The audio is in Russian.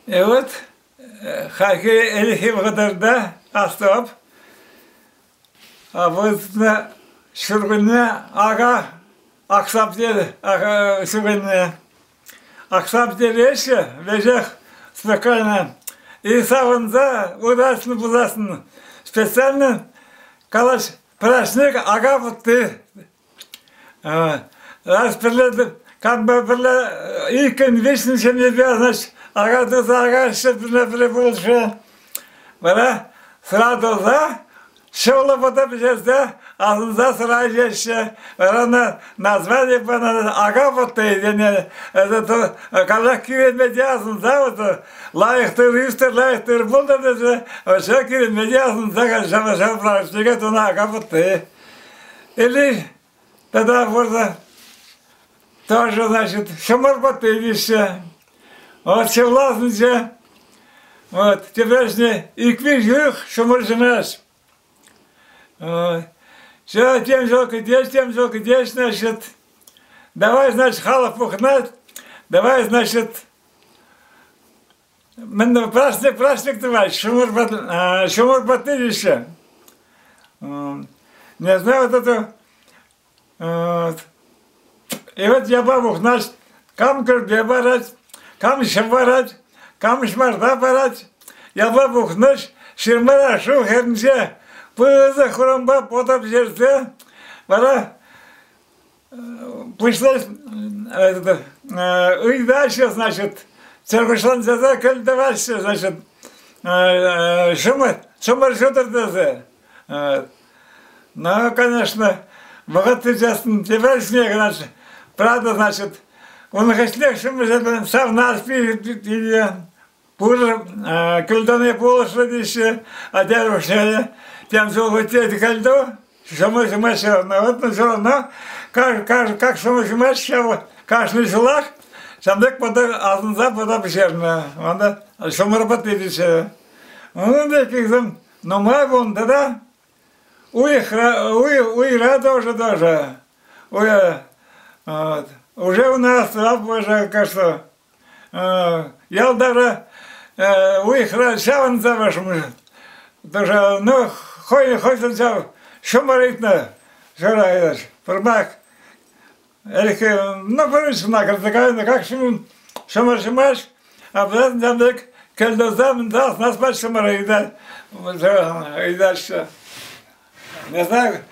И вот хакей элихим гадарда астап. А вот на шургуне ага аксап деді, ага шургуне аксап дедеші вежех спокойно. И савынza удасын бұзасын. Специально калаш прашник ага вот ты. Раз прилетел, как бы и конвечный чем не значит, ага тут ага что прибольше. Бара сразу за шола потом жезде, а за сразу еще рано название понадо ага вот ты, это когда кирит медиазн за вот лайхтер ристер лайхтер болда же, вообще кирит медиазн за как жава практика то на ага вот ты. Или тогда можно тоже, значит, шамарбаты еще. Вот все властницы. Вот, теперешний и квижих, шамаржинаш. Все, тем жалко, значит, давай, значит, халов пухнать, давай, значит, праздник, товарищ, шамарбаты еще. Не знаю, вот это. Вот. И вот я бабух наш, кам кырде барать, кам шабарать, кам шмарда барать. Я бабух наш, ширмара шу хернче, пыза хурамба потап жерсе, бара, пришлось, и дальше, значит, церкушлан заза, коль дальше, значит, шумар шутер daze. Ну, конечно, богатый частный, теперь снег, значит, правда, значит, он хотел, что мы сам нас пили, кульданы полошадище, а деревушки, тем золотые кольдо, что мы смешали, но вот, но все равно, как что мы смешали, каждый жилах, сам так потом, а потом жерно, он, что мы работали, он таких там, но мы вон тогда, уйра тоже. Вот. Уже у нас уже, кажется, я даже уйра шаван за вашим, даже, ну, хоть за шумаритно, шураешь, пробак, ну, поручно, как шумаш, а потом там так, когда зам даст, нас спать шумарит, и дальше. Не знаю.